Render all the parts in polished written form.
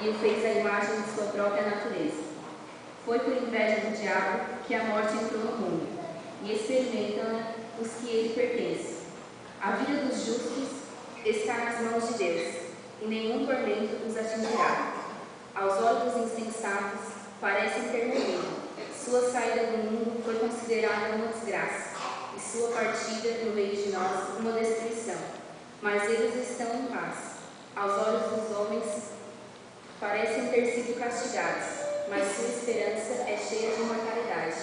e o fez à imagem de sua própria natureza. Foi por inveja do diabo que a morte entrou no mundo, e experimentam os que ele pertence. A vida dos justos está nas mãos de Deus, e nenhum tormento os atingirá. Aos olhos dos insensatos parecem ter morrido. Sua saída do mundo foi considerada uma desgraça, e sua partida no meio de nós uma destruição. Mas eles estão em paz. Aos olhos dos homens parecem ter sido castigados, mas sua esperança é cheia de imortalidade.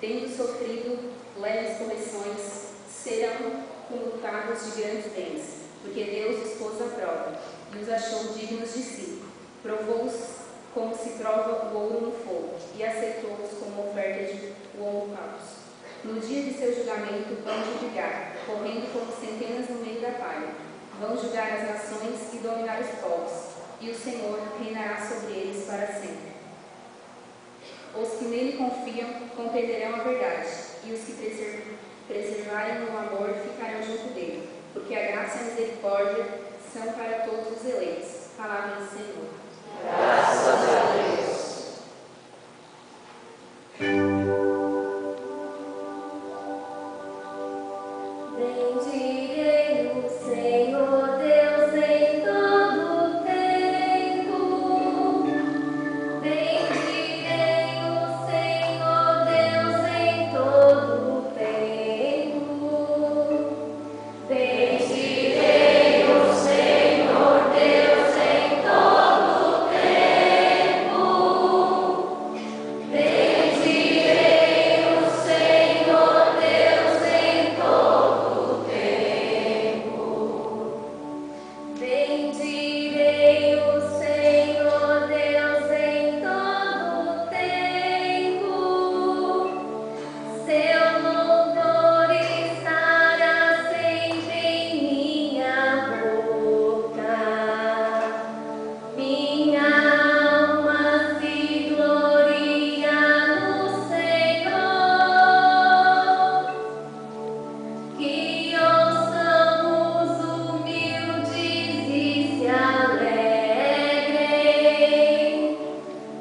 Tendo sofrido leves correções, serão comutados de grandes bens, porque Deus os pôs à prova e os achou dignos de si. Provou-os como se prova o ouro no fogo, e aceitou-os como oferta de holocausto. No dia de seu julgamento vão julgar, correndo como centenas no meio da palha. Vão julgar as nações e dominar os povos, e o Senhor reinará sobre eles para sempre. Os que nele confiam compreenderão a verdade, e os que preservarem o amor ficarão junto dele, porque a graça e a misericórdia são para todos os eleitos. Palavra do Senhor. Graças a Deus. Bendirei o Senhor Deus em todo tempo. Bendirei o Senhor Deus em todo tempo. Bendirei o Senhor Deus em todo tempo. Bendirei o Senhor Deus em todo tempo. Bendirei o Senhor Deus em todo tempo. Seu louvor estará sempre em minha boca. Minha alma se gloria no Senhor. Que ouçam os humildes e se alegrem.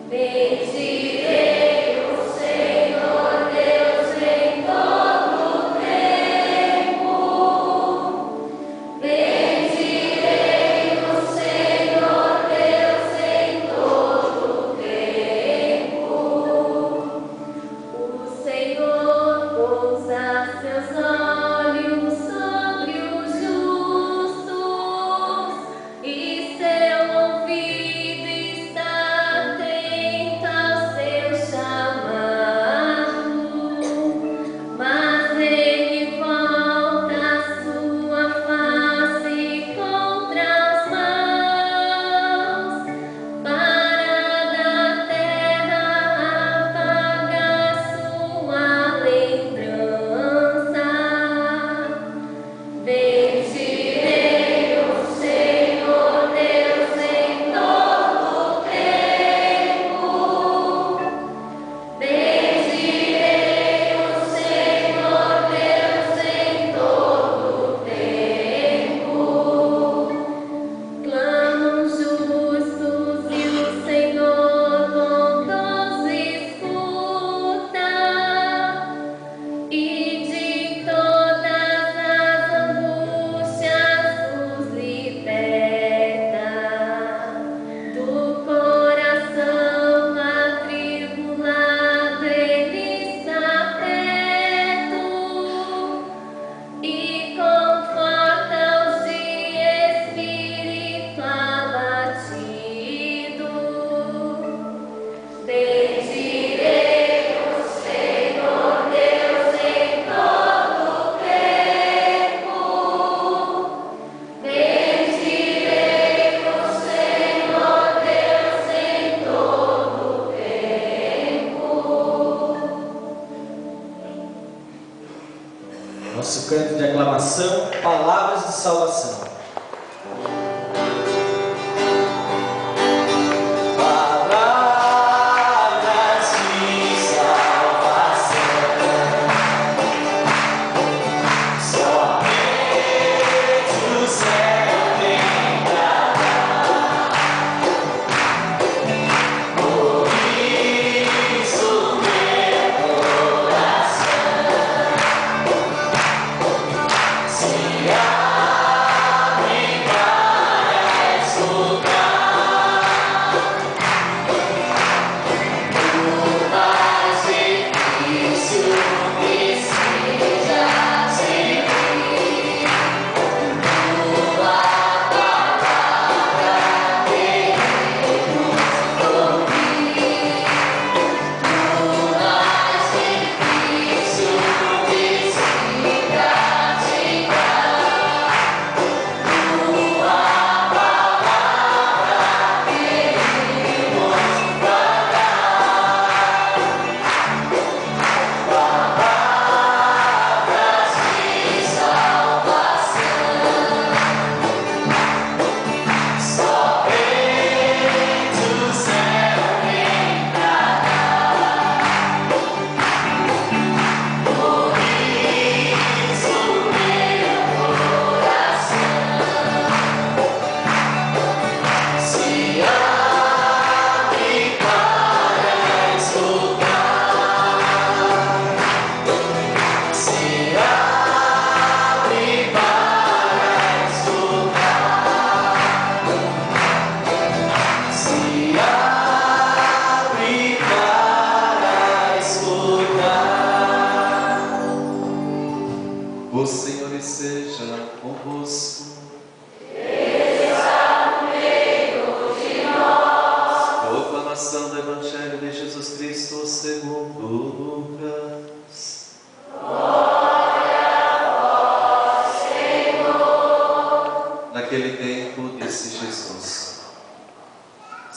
Bendirei o Senhor Deus em todo tempo. Bendirei o Senhor Deus em todo tempo. O Senhor pousa seus olhos sobre os justos, e seu ouvido está atento ao seu chamado. Mas ele volta a sua face contra os maus, para da terra apagar sua lembrança. Bendirei o Senhor Deus em todo tempo. Bendirei o Senhor Deus em todo tempo. Clamam justos e o Senhor bondoso escuta, e de todas as angústias os liberta. Do coração atribulado ele está perto, e conforta os de espírito abatido. Bendirei o Senhor Deus em todo tempo. Bendirei o Senhor Deus em todo tempo. Nosso canto de aclamação, palavras de salvação. Palavras de salvação, somente o céu tem pra dar.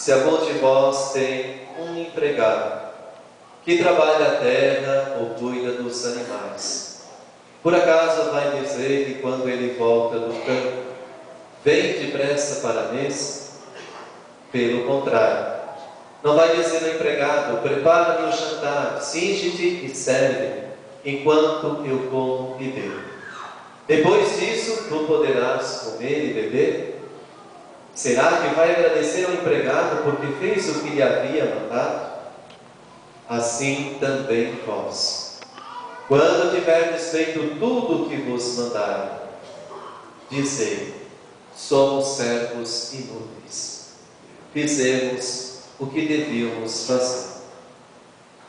Se algum de vós tem um empregado que trabalha a terra ou cuida dos animais, por acaso vai dizer que quando ele volta do campo, vem depressa para a mesa? Pelo contrário, não vai dizer ao empregado: prepara-me o jantar, singe-te e serve, enquanto eu como e bebo. Depois disso, tu poderás comer e beber? Será que vai agradecer ao empregado porque fez o que lhe havia mandado? Assim também vós, quando tiverdes feito tudo o que vos mandarem, dizei: somos servos inúteis, fizemos o que devíamos fazer.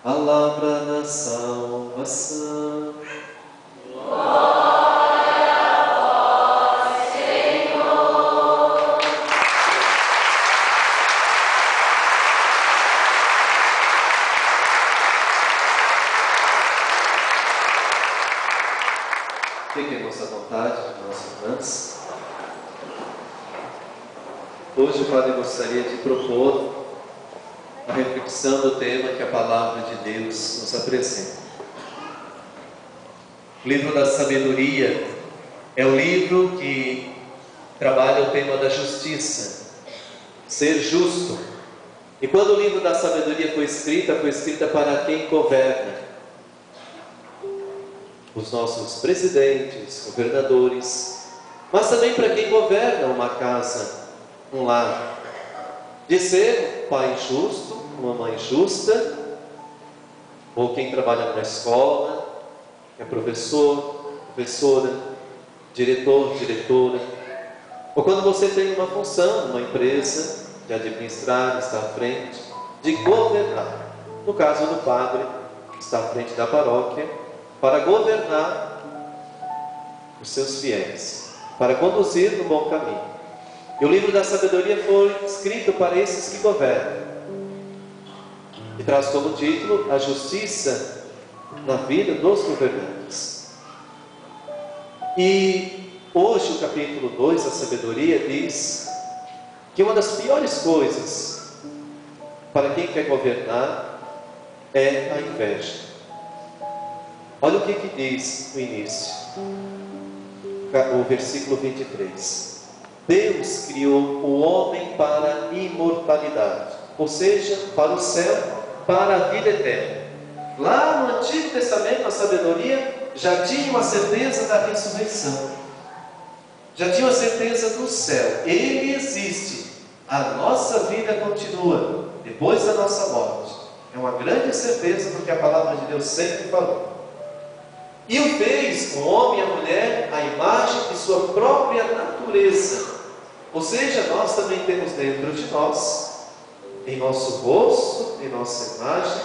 Palavra da salvação. Fiquemos à vontade, nossos irmãos. Hoje o Padre gostaria de propor a reflexão do tema que a Palavra de Deus nos apresenta. O livro da sabedoria é o livro que trabalha o tema da justiça, ser justo. E quando o livro da sabedoria foi escrita para quem governa. Os nossos presidentes, governadores, mas também para quem governa uma casa, um lar. De ser um pai justo, uma mãe justa, ou quem trabalha numa escola, é professor, professora, diretor, diretora, ou quando você tem uma função, uma empresa, de administrar, estar à frente, de governar. No caso do padre, que está à frente da paróquia, para governar os seus fiéis, para conduzir no bom caminho. E o livro da sabedoria foi escrito para esses que governam. E traz como título a justiça na vida dos governantes. E hoje o capítulo 2 da sabedoria diz que uma das piores coisas para quem quer governar é a inveja. Olha o que diz no início, o versículo 23. Deus criou o homem para a imortalidade, ou seja, para o céu, para a vida eterna. Lá no Antigo Testamento, a sabedoria já tinha uma certeza da ressurreição, já tinha uma certeza do céu. Ele existe, a nossa vida continua depois da nossa morte. É uma grande certeza porque a palavra de Deus sempre falou. E o fez, o homem e a mulher, a imagem de sua própria natureza. Ou seja, nós também temos dentro de nós, em nosso rosto, em nossa imagem,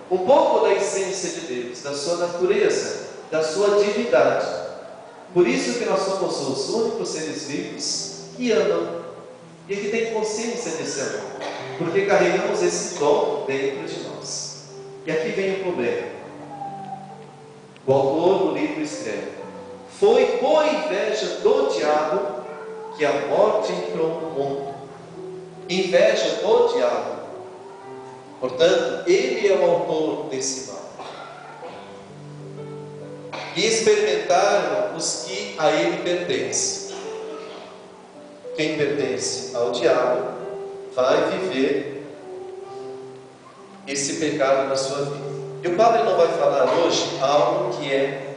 um pouco da essência de Deus, da sua natureza, da sua divindade. Por isso que nós somos os únicos seres vivos que amam e que têm consciência desse amor, porque carregamos esse dom dentro de nós. E aqui vem o problema. O autor do livro escreve: foi por inveja do diabo que a morte entrou no mundo. Inveja do diabo. Portanto, ele é o autor desse mal. E experimentaram os que a ele pertencem. Quem pertence ao diabo vai viver esse pecado na sua vida. E o padre não vai falar hoje algo que é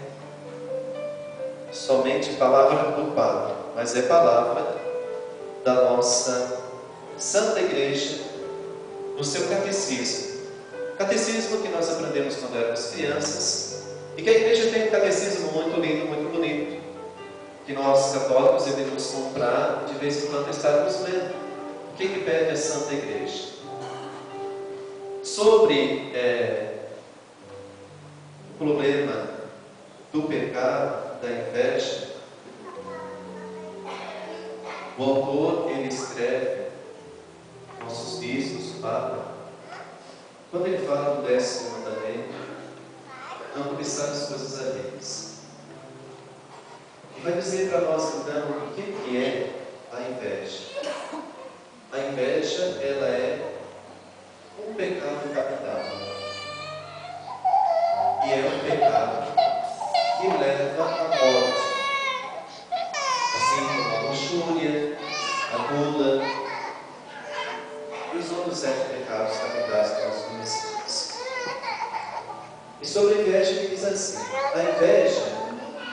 somente palavra do padre, mas é palavra da nossa Santa Igreja, no seu catecismo. Catecismo que nós aprendemos quando éramos crianças, e que a igreja tem um catecismo muito lindo, muito bonito, que nós católicos devemos comprar e de vez em quando estarmos lendo. O que pede a Santa Igreja? Sobre o problema do pecado, da inveja, o autor, ele escreve, nossos bispos, o Papa, quando ele fala do 10º mandamento, não cobiçar as coisas alheias. E vai dizer para nós então o que é a inveja. A inveja, ela é um pecado capital. E é um pecado que leva à morte. Assim como a luxúria, a gula e os outros 7 pecados capitais que nós conhecemos. E sobre a inveja ele diz assim: a inveja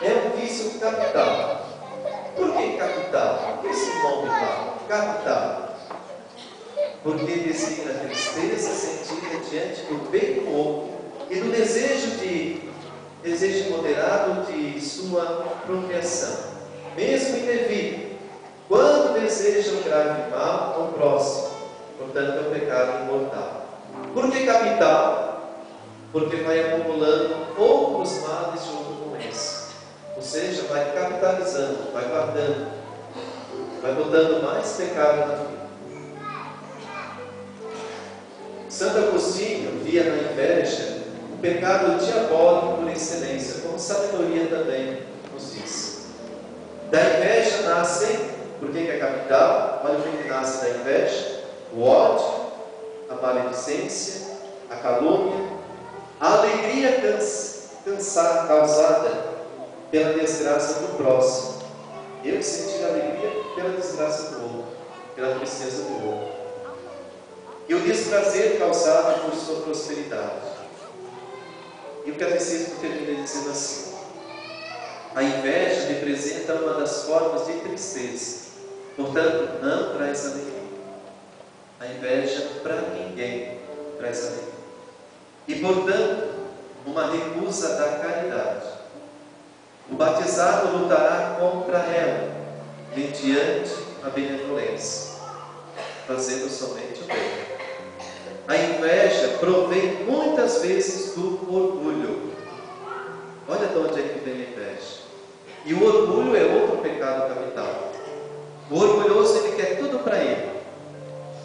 é um vício capital. Por que capital? Por que esse nome lá? Capital. Porque designa a tristeza sentida diante do bem do outro e do desejo moderado de sua procriação, mesmo indevido, quando deseja um grave mal ao próximo. Portanto, é um pecado imortal. Por que capital? Porque vai acumulando outros males junto com esse. Ou seja, vai capitalizando, vai guardando, vai botando mais pecado na vida. Santo Agostinho via na inveja o pecado diabólico por excelência, como sabedoria também nos diz. Da inveja nascem, por que é capital? Olha o que nasce da inveja: o ódio, a maledicência, a calúnia, a alegria causada pela desgraça do próximo. Eu sentir alegria pela desgraça do outro, pela tristeza do outro. E o desprazer causado por sua prosperidade. E o catecismo termina dizendo assim: a inveja representa uma das formas de tristeza, portanto não traz alegria. A inveja para ninguém traz alegria. E portanto, uma recusa da caridade. O batizado lutará contra ela, mediante a benevolência, fazendo somente o bem. A inveja provém muitas vezes do orgulho. Olha de onde é que vem a inveja. E o orgulho é outro pecado capital. O orgulhoso, ele quer tudo para ele.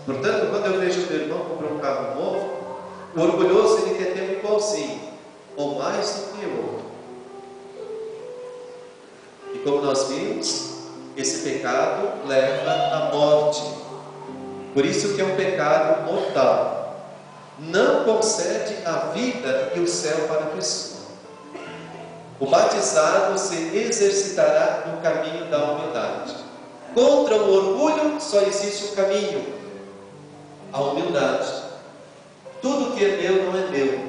Portanto, quando eu vejo o meu irmão comprar um carro novo, o orgulhoso, ele quer ter um igualzinho, ou mais do que o outro. E como nós vimos, esse pecado leva à morte. Por isso que é um pecado mortal. Não concede a vida e o céu para a pessoa. O batizado se exercitará no caminho da humildade. Contra o orgulho só existe um caminho: a humildade. Tudo que é meu não é meu.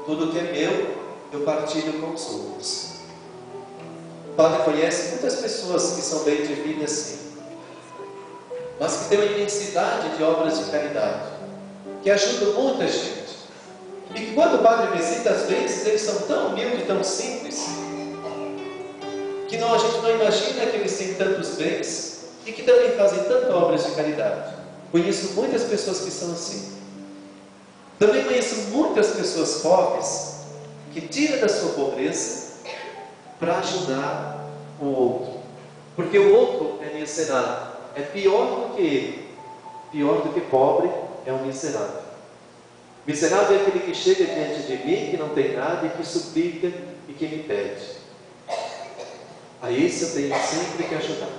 Tudo que é meu, eu partilho com os outros. O Padre conhece muitas pessoas que são bem de vida assim, mas que têm uma imensidade de obras de caridade, que ajudam muita gente. E que quando o Padre visita, às vezes, eles são tão humildes, tão simples, que a gente não imagina que eles têm tantos bens e que também fazem tantas obras de caridade. Conheço muitas pessoas que são assim. Também conheço muitas pessoas pobres que tiram da sua pobreza para ajudar o outro. Porque o outro é miserável, é pior do que ele. Pior do que pobre é um miserável. Miserável é aquele que chega diante de mim, que não tem nada e que suplica e que me pede. A esse eu tenho sempre que ajudar.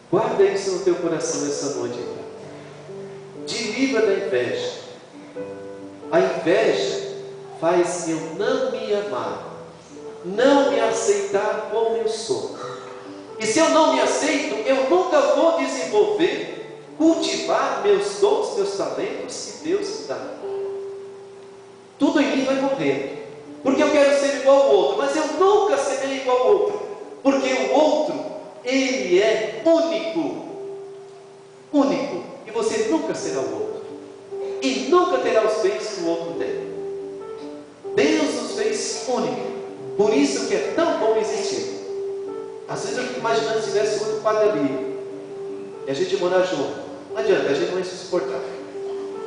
Guarda isso no teu coração essa noite. Te livra da inveja. A inveja faz eu não me amar, não me aceitar como eu sou. E se eu não me aceito, eu nunca vou desenvolver, cultivar meus dons, meus talentos que Deus me dá. Tudo em mim vai morrer, porque eu quero ser igual ao outro, mas eu nunca serei igual ao outro, porque o outro, ele é único, único, e você nunca será o outro, e nunca terá os bens que o outro tem. Deus nos fez único, por isso que é tão bom existir. Às vezes eu fico imaginando se tivesse outro padre ali, e a gente morar junto. Não adianta, a gente não vai se suportar,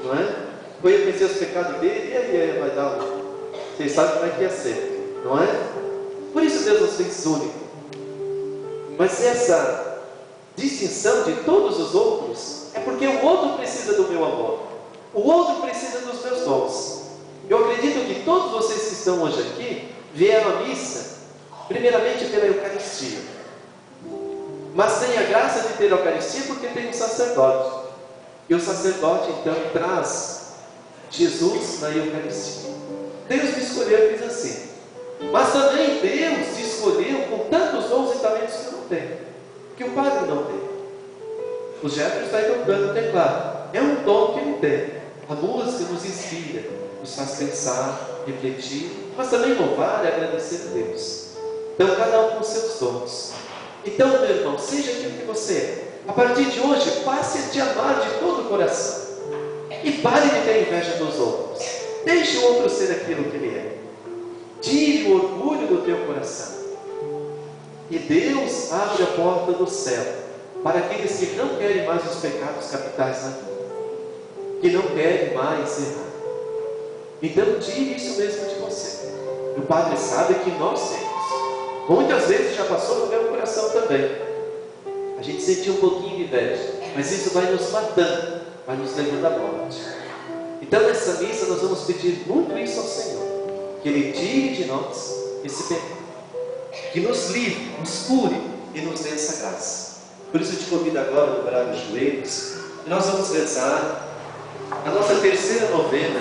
não é? Vou reconhecer os pecados dele, e aí vai dar vocês sabem como é que ia ser, não é? Por isso Deus nos fez único. Mas essa distinção de todos os outros é porque o outro precisa do meu amor, o outro precisa dos meus dons. Eu acredito que todos vocês que estão hoje aqui vieram à missa primeiramente pela Eucaristia. mas tem a graça de ter a Eucaristia porque tem um sacerdote. E o sacerdote então traz Jesus na Eucaristia. Deus me escolheu e fez assim. Mas também Deus te escolheu com tantos dons e talentos que eu não tenho, que o padre não tem. O Jefferson está aí tocando o teclado. É um dom que ele tem. A música nos inspira, nos faz pensar, refletir, mas também louvar e agradecer a Deus. Então cada um com seus dons. Então, meu irmão, seja aquilo que você é. A partir de hoje, passe a te amar de todo o coração. E pare de ter inveja dos outros. Deixe o outro ser aquilo que ele é. Tire o orgulho do teu coração. E Deus abre a porta do céu para aqueles que não querem mais os pecados capitais na vida, que não querem mais errar. Então tire isso mesmo de você. O Padre sabe que nós temos. Muitas vezes já passou no meu coração também. A gente sentiu um pouquinho de inveja, mas isso vai nos matando, vai nos levando à morte. Então nessa missa nós vamos pedir muito isso ao Senhor, que Ele tire de nós esse pecado, que nos livre, nos cure e nos dê essa graça. Por isso eu te convido agora a dobrar os joelhos e nós vamos rezar a nossa terceira novena